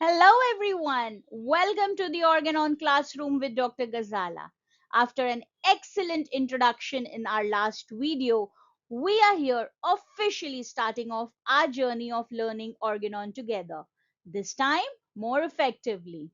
Hello, everyone. Welcome to the Organon classroom with Dr. Gazala. After an excellent introduction in our last video, we are here officially starting off our journey of learning Organon together. This time, more effectively.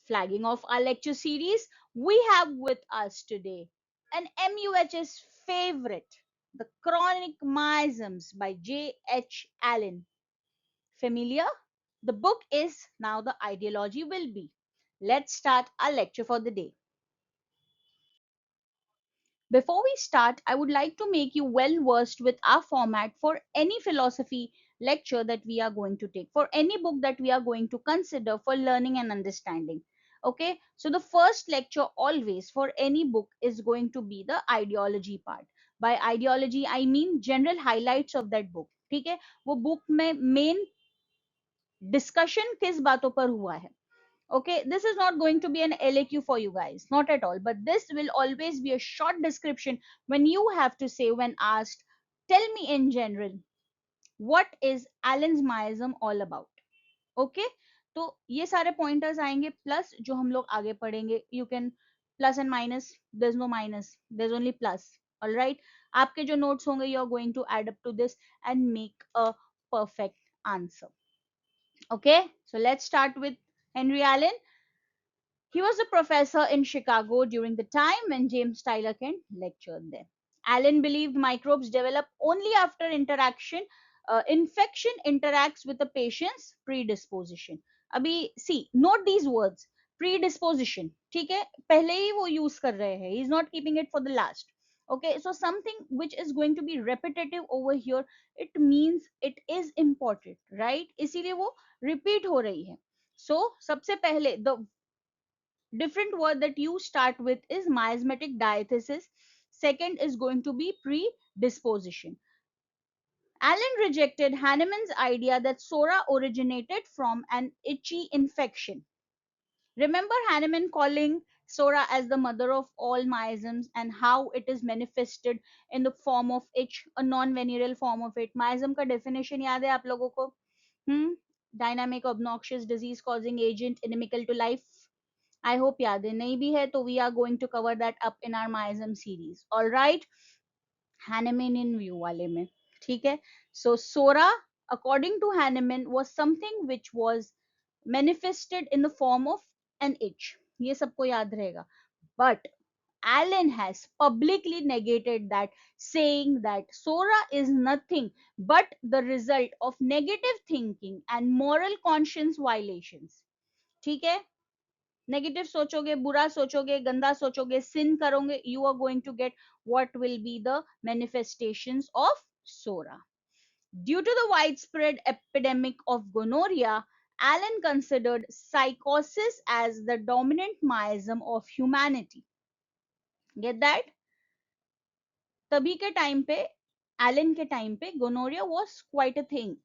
Flagging off our lecture series, we have with us today an MUHS favorite, The Chronic Miasms by J.H. Allen. Familiar? The book is Now the Ideology Will Be. Let's start our lecture for the day. Before we start, I would like to make you well versed with our format for any philosophy lecture that we are going to take, for any book that we are going to consider for learning and understanding. Okay, so the first lecture always for any book is going to be the ideology part. By ideology, I mean general highlights of that book. ठीक है, वो book में main discussion किस बातों पर हुआ है. Okay, this is not going to be an LAQ for you guys, not at all, but this will always be a short description when you have to say, when asked, tell me in general, what is Allen's miasm all about. Okay, तो ये सारे pointers आएंगे plus जो हम लोग आगे पढ़ेंगे. You can plus and minus, there's no minus, there's only plus. All right, आपके जो notes होंगे, you are going to add up to this and make a perfect answer. Okay, so let's start with Henry Allen. He was a professor in Chicago during the time when James Tyler Kent lectured there. Allen believed microbes develop only after infection interacts with a patient's predisposition. अभी see, note these words, predisposition. ठीक है, पहले ही वो use कर रहे हैं. He is not keeping it for the last. Okay, so something which is going to be repetitive over here, it means it is important, right? इसीलिए वो repeat हो रही है. So सबसे पहले the different word that you start with is miasmatic diathesis. Second is going to be predisposition. Allen rejected Hahnemann's idea that Sora originated from an itchy infection. Remember Hahnemann calling Sora as the mother of all miasms and how it is manifested in the form of itch, a non-venereal form of it. Miasm का definition याद है आप लोगों को? Dynamic, obnoxious, disease causing agent, inimical to life. I hope याद है. नहीं भी है तो we are going to cover that up in our miasm series. All right, Hahnemann in view वाले में. ठीक है. So Sora, according to Hahnemann, was something which was manifested in the form of an itch. ये सबको याद रहेगा. But Allen has publicly negated that, saying that Sora is nothing but the result of negative thinking and moral conscience violations. ठीक है. Negative सोचोगे, बुरा सोचोगे, गंदा सोचोगे, सिन करोगे, you are going to get what will be the manifestations of psora. Due to the widespread epidemic of gonorrhea, Allen considered psychosis as the dominant miasm of humanity. Get that? तभी के time पे, Elon के time पे, gonorrhoea was quite a thing.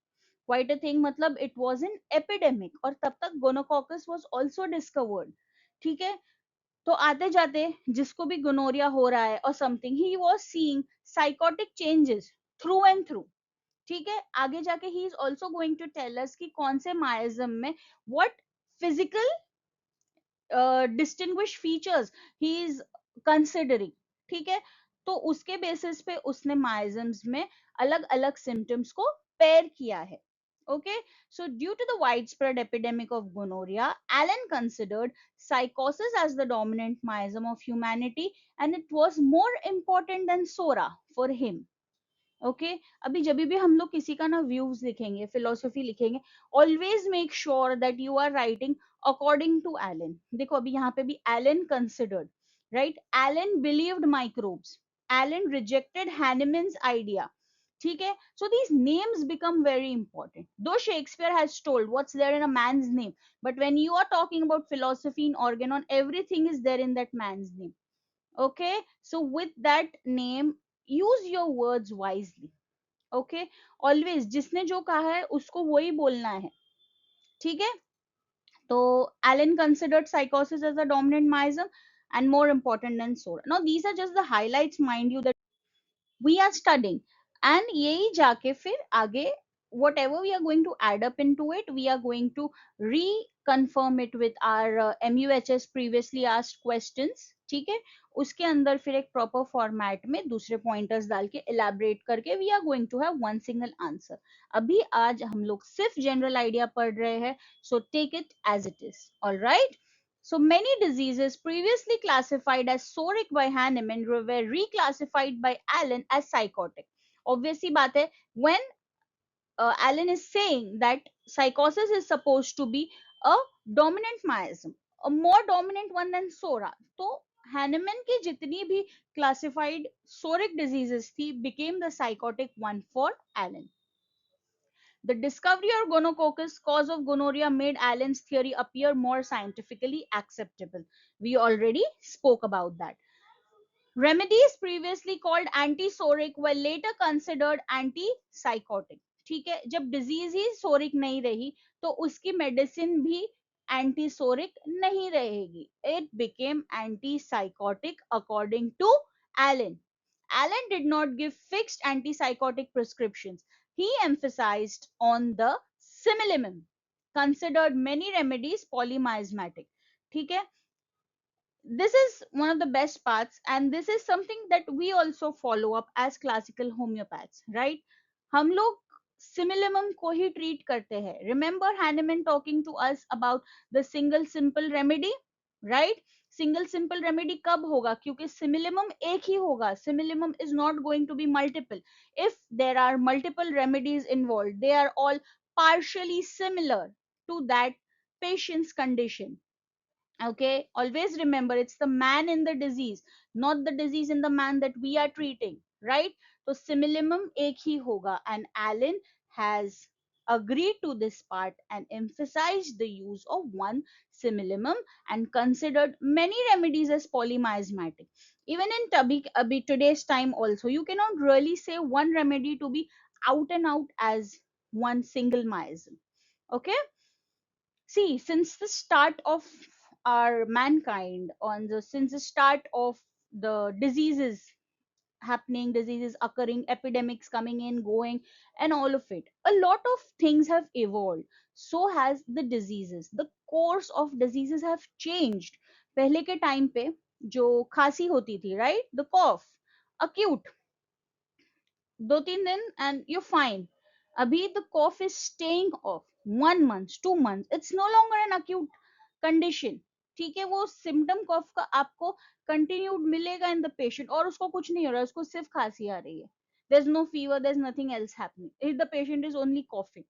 Quite a thing मतलब it was an epidemic, और तब तक गोनोकॉकस was also discovered. ठीक है. तो आते जाते जिसको भी गोनोरिया हो रहा है और something, he was seeing sycotic changes through and through. ठीक है. आगे जाके he is also going to tell us कि कौन से माइजम में what physical distinguish features he is considering. ठीक है. तो उसके बेसिस पे उसने माइजम्स में अलग अलग सिम्टम्स को पेयर किया है. Okay, so due to the widespread epidemic of gonorrhea, Allen considered psychosis as the dominant miasm of humanity, and it was more important than Sora for him. Okay, अभी जब भी हम लोग किसी का ना व्यूज लिखेंगे, फिलोसफी लिखेंगे, always make sure that you are writing according to Allen. देखो अभी यहाँ पे भी Allen considered, right? Allen believed microbes, Allen rejected Hahnemann's idea. ठीक है. So these names become very important. Though Shakespeare has told what's there in a man's name, but when you are talking about philosophy in Organon, everything is there in that man's name. Okay, so with that name, use your words wisely. Okay, always जिसने जो कहा है उसको वही बोलना है. ठीक है. तो Allen considered psychosis as a dominant miasm and more important than Sora. Now these are just the highlights, mind you, that we are studying. And यही जाके फिर आगे whatever we are going to add up into it, we are going to reconfirm it with our MUHS previously asked questions, ठीक है. उसके अंदर फिर एक प्रॉपर फॉर्मेट में दूसरे पॉइंटर्स डाल के इलेबरेट करके we are going to have one single answer. अभी आज हम लोग सिर्फ जनरल आइडिया पढ़ रहे हैं, so take it as it is. Alright. So many diseases previously classified as soric by Hahnemann were reclassified by Allen as psychotic. Obviously बात है, when Allen is saying that psychosis is supposed to be a dominant miasm, a more dominant one than Sora. So Hahnemann की जितनी भी classified soric diseases थी became the psychotic one for Allen. The discovery of gonococcus, cause of gonorrhea, made Allen's theory appear more scientifically acceptable. We already spoke about that. Remedies previously called anti-soric were later considered anti-psychotic. ठीक है, जब disease ही सोरिक नहीं रही तो उसकी medicine भी antipsoric नहीं रहेगी. It became anti-psychotic according to Allen. Allen did not give fixed antipsychotic prescriptions. He emphasized on the similimum, considered many remedies polymiasmatic. ठीक है. This is one of the best parts, and this is something that we also follow up as classical homeopaths, right? हम लोग similimum को ही treat करते हैं. Remember Hahnemann talking to us about the single simple remedy, right? Single simple remedy कब होगा? क्योंकि similimum एक ही होगा. Similimum is not going to be multiple. If there are multiple remedies involved, they are all partially similar to that patient's condition. Okay, always remember it's the man in the disease, not the disease in the man that we are treating, right? So similimum ek hi hoga, and Allen has agreed to this part and emphasized the use of one similimum and considered many remedies as polymiasmatic. Even in today's time also, you cannot really say one remedy to be out and out as one single miasm. Okay. See, since the start of our mankind, on the since the start of the diseases happening, diseases occurring, epidemics coming in, going, and all of it, a lot of things have evolved. So has the diseases. The course of diseases have changed. पहले के time पे जो खांसी होती थी, right? The cough, acute, 2-3 दिन and you're fine. Abhi the cough is staying off 1 month, 2 months. It's no longer an acute condition. ठीक है, वो सिम्टम कॉफ का आपको कंटिन्यूड मिलेगा इन द पेशेंट, और उसको कुछ नहीं हो रहा है, उसको सिर्फ खांसी आ रही है. There's no fever, there's nothing else happening. If the patient is only coughing,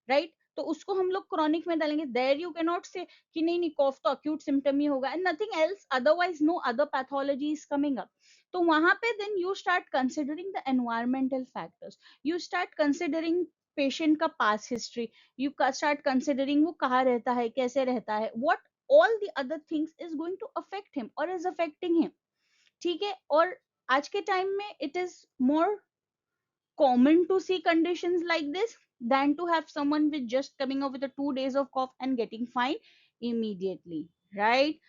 right, तो उसको हम लोग क्रॉनिक में डालेंगे. देयर यू कैन नॉट से कि नहीं नहीं कॉफ तो अक्यूट सिम्टम ही होगा and nothing else, otherwise no other pathology is coming up. तो वहां पे then you start considering the environmental factors, you start considering patient का past history, you start considering वो कहाँ रहता है, कैसे रहता है, what all the other things is going to affect him और इज अफेक्टिंग हिम. ठीक है, और आज के टाइम में it is more common to see conditions like this than to have someone with just coming up with a 2 days of cough and getting fine immediately, right?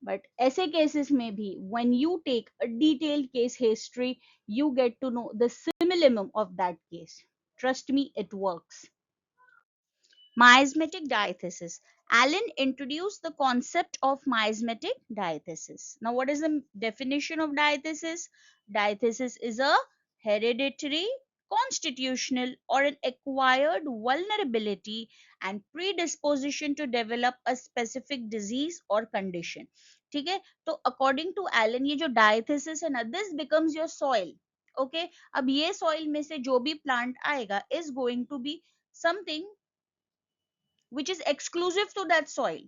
But ऐसे cases में भी when you take a detailed case history, you get to know the similimum of that case. Trust me, it works. Miasmatic diathesis. Allen introduced the concept of miasmatic diathesis. Now, what is the definition of diathesis? Diathesis is a hereditary, constitutional, or an acquired vulnerability and predisposition to develop a specific disease or condition. ठीक है, तो according to Allen ये जो diathesis है ना, this becomes your soil. Okay, अब ये soil में से जो भी plant आएगा is going to be something which is exclusive to that soil,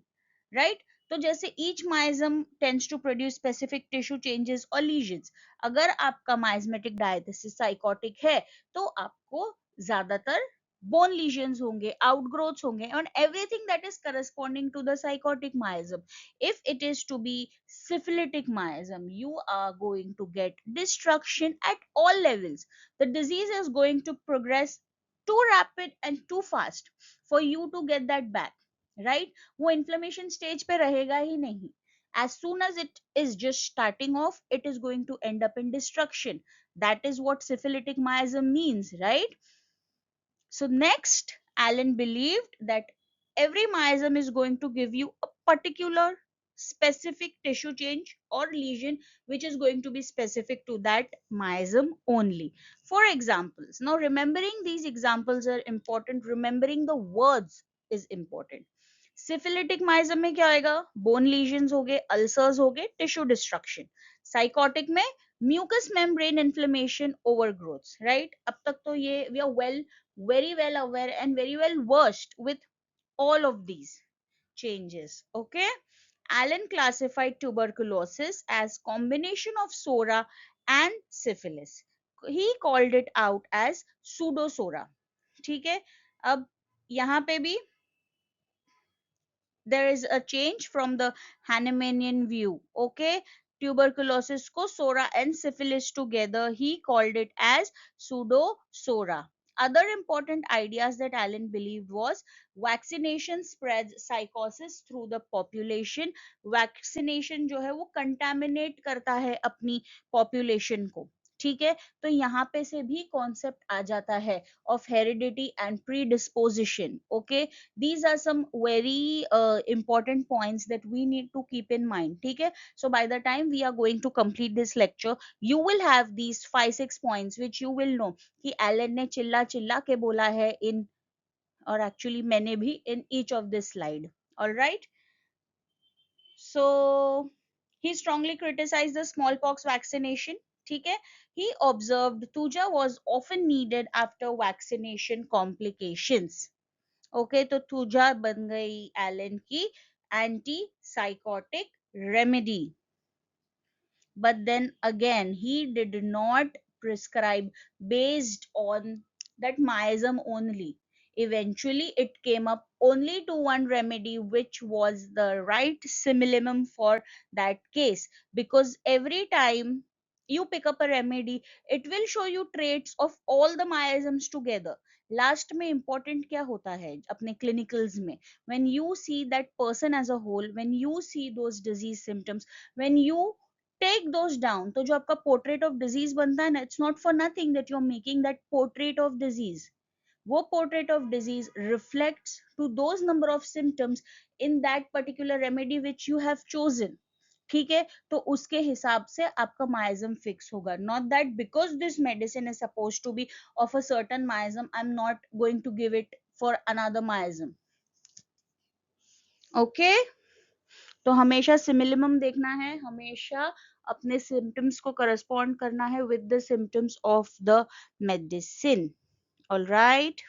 right? तो जैसे each miasm tends to produce specific tissue changes or lesions. अगर आपका miasmatic diathesis psychotic है तो आपको ज्यादातर bone lesions होंगे, outgrowths होंगे, and everything that is corresponding to the psychotic miasm. If it is to be syphilitic miasm, you are going to get destruction at all levels. The disease is going to progress too rapid and too fast for you to get that back, right? वो inflammation stage पे रहेगा ही नहीं. As soon as it is just starting off, it is going to end up in destruction. That is what syphilitic miasm means, right? So next, Allen believed that every miasm is going to give you a particular specific tissue change or lesion which is going to be specific to that miasm only. For examples, now remembering these examples are important, remembering the words is important. Syphilitic miasm में क्या आएगा, bone lesions हो गए, ulcers हो गए, tissue destruction. Sycotic में mucous membrane inflammation, overgrowths. Right, अब तक तो ये we are well, very well aware and very well versed with all of these changes. Okay, Allen classified tuberculosis as combination of sora and syphilis. He called it out as pseudosora. ठीक है, अब यहाँ पे भी there is a change from the Hahnemannian view. Okay, tuberculosis ko sora and syphilis together, he called it as pseudosora. Other important ideas that Allen believed was vaccination spreads psychosis through the population. Vaccination जो है वो contaminate करता है अपनी population को. ठीक है, तो यहाँ पे से भी कॉन्सेप्ट आ जाता है of heredity and predisposition. Okay, these are some very important points that we need to keep in mind. ठीक है, so by the time we are going to complete this lecture, you will have these 5-6 points which you will know कि Elon ने चिल्ला चिल्ला के बोला है in, और actually मैंने भी in each of this slide. All right, so he strongly criticized the smallpox vaccination. ठीक है, he observed tuja was often needed after vaccination complications. Okay, तो तुजा बन गई एलन की anti psychotic remedy. But then again, he did not prescribe based on that miasm only. Eventually, it came up only to one remedy, which was the right simillimum for that case. Because every time you pick up a remedy, it will show you traits of all the miasms together. Last में important क्या होता है अपने clinicals में, when you see that person as a whole, when you see those disease symptoms, when you take those down, तो जो आपका portrait of disease बनता है ना, it's not for nothing that you're making that portrait of disease. वो portrait of disease reflects to those number of symptoms in that particular remedy which you have chosen. ठीक है, तो उसके हिसाब से आपका miasm fix होगा. Not that because this medicine is supposed to be of a certain miasm, I'm not going to give it for another miasm. Okay, तो हमेशा सिमिलिमम देखना है, हमेशा अपने सिम्टम्स को करस्पॉन्ड करना है with the symptoms of the medicine. All right,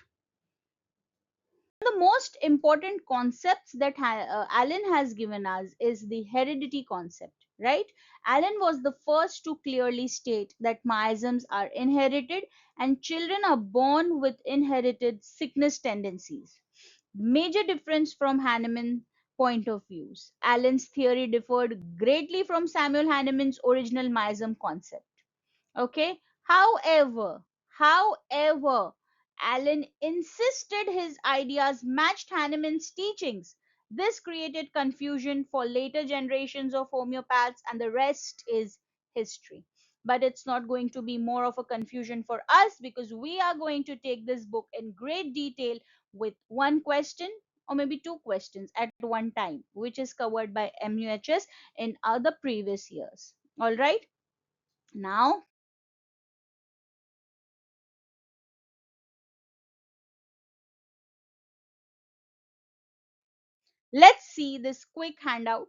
the most important concepts that Allen has given us is the heredity concept, right? Allen was the first to clearly state that miasms are inherited and children are born with inherited sickness tendencies. Major difference from Hahnemann's point of views. Allen's theory differed greatly from Samuel Hahnemann's original miasm concept. Okay, however, Allen insisted his ideas matched Hahnemann's teachings. This created confusion for later generations of homeopaths, and the rest is history. But it's not going to be more of a confusion for us because we are going to take this book in great detail with one question or maybe two questions at one time, which is covered by MUHS in other previous years. All right, now let's see this quick handout.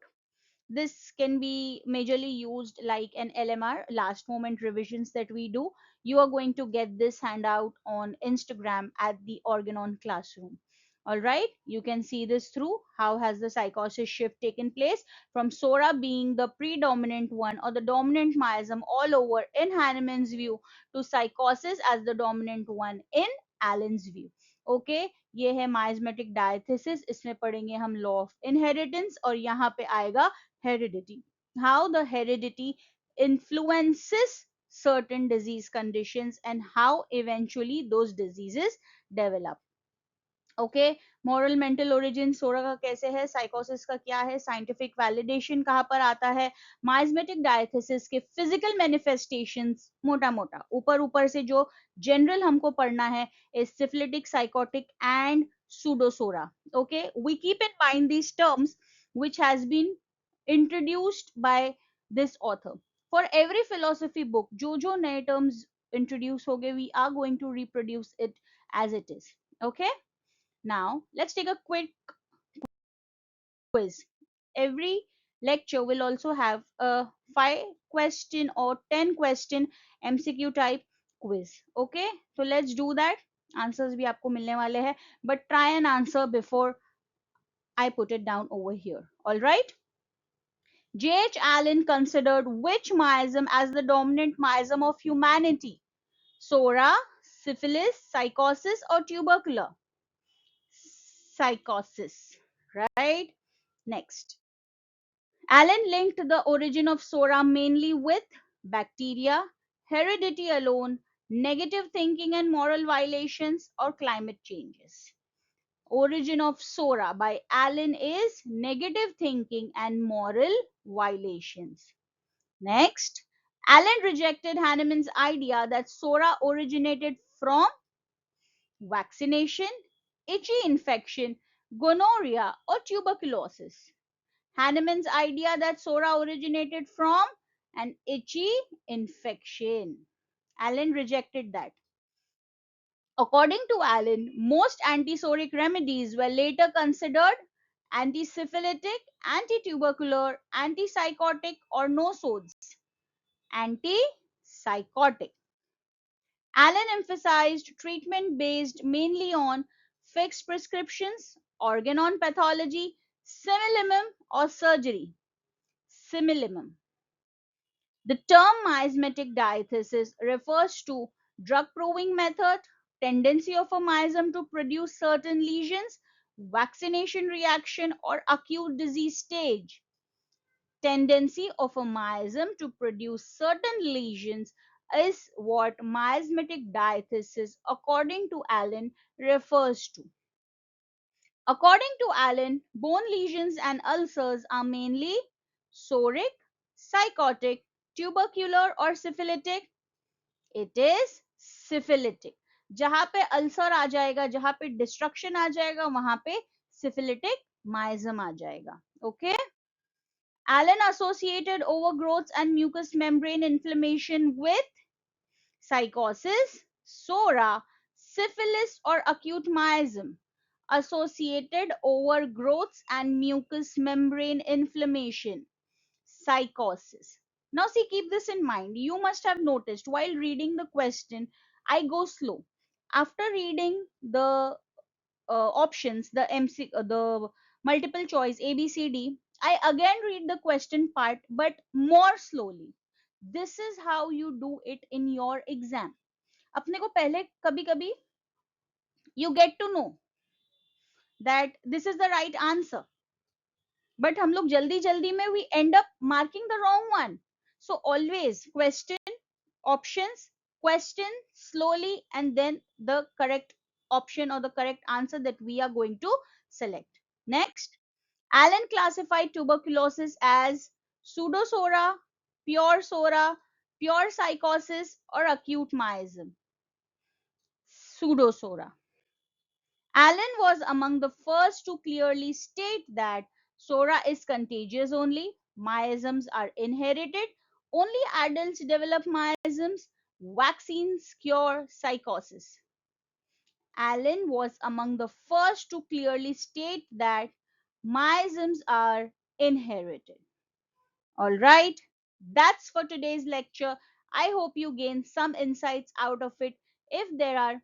This can be majorly used like an LMR, last moment revisions that we do. You are going to get this handout on Instagram at the Organon classroom. All right, you can see this through how has the psychosis shift taken place from Sora being the predominant one or the dominant miasm all over in Hahnemann's view to psychosis as the dominant one in Allen's view. Okay, ये है miasmatic diathesis, इसमें पढ़ेंगे हम law of inheritance और यहाँ पे आएगा heredity, how the heredity influences certain disease conditions and how eventually those diseases develop. Okay, moral mental origin psora का कैसे है, साइकोसिस का क्या है, साइंटिफिक वैलिडेशन कहाँ पर आता है, माइजमेटिक डायथेसिस के फिजिकल मैनिफेस्टेशंस, मोटा मोटा ऊपर ऊपर से जो जनरल हमको पढ़ना है is syphilitic, psychotic and pseudosora. Okay, we keep in mind these terms which has been introduced by this author. For every philosophy book जो जो नए terms introduce हो गए, we are going to reproduce it as it is. Okay, now let's take a quick quiz. Every lecture will also have a 5 question or 10 question MCQ type quiz. Okay, so let's do that. Answers भी आपको मिलने वाले हैं, but try and answer before I put it down over here. All right. J.H. Allen considered which miasm as the dominant miasm of humanity? Sora, syphilis, psychosis, or tubercular? Psychosis. Right. Next. Allen linked the origin of Sora mainly with bacteria, heredity alone, negative thinking and moral violations, or climate changes. Origin of Sora by Allen is negative thinking and moral violations. Next, Allen rejected Hahnemann's idea that Sora originated from vaccination, itchy infection, gonorrhea, or tuberculosis. Hahnemann's idea that Sora originated from an itchy infection. Allen rejected that. According to Allen, most antisoric remedies were later considered antisyphilitic, antitubercular, antipsychotic, or no sods. Antipsychotic. Allen emphasized treatment based mainly on fixed prescriptions, organon pathology, similimum, or surgery. Similimum. The term miasmatic diathesis refers to drug proving method, tendency of a miasm to produce certain lesions, vaccination reaction, or acute disease stage. Tendency of a miasm to produce certain lesions is what miasmatic diathesis, according to Allen, refers to. According to Allen, bone lesions and ulcers are mainly soric, psychotic, tubercular, or syphilitic. It is syphilitic. जहां पे ulcer आ जाएगा, जहां पे destruction आ जाएगा, वहां पे syphilitic miasm आ जाएगा. Okay. Allen associated overgrowth and mucous membrane inflammation with psychosis, SORA, syphilis, or acute miasm. Associated overgrowths and mucous membrane inflammation, psychosis. Now, see, keep this in mind. You must have noticed while reading the question, I go slow. After reading the options, the multiple choice A, B, C, D, I again read the question part, but more slowly. This is how you do it in your exam. अपने को पहले कभी कभी you get to know that this is the right answer, but हम लोग जल्दी जल्दी में we end up marking the wrong one. So always question, options, question slowly, and then the correct option or the correct answer that we are going to select. Next, Allen classified tuberculosis as pseudosora, pure sora, pure psychosis, or acute miasm. Pseudosora. Allen was among the first to clearly state that SORA is contagious only, miasms are inherited, only adults develop miasms, vaccines cure psychosis. Allen was among the first to clearly state that miasms are inherited. All right, that's for today's lecture. I hope you gain some insights out of it. If there are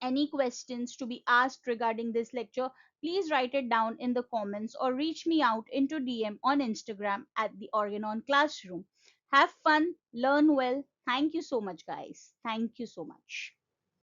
any questions to be asked regarding this lecture, please write it down in the comments or reach me out into DM on Instagram at the Organon Classroom. Have fun, learn well. Thank you so much, guys. Thank you so much.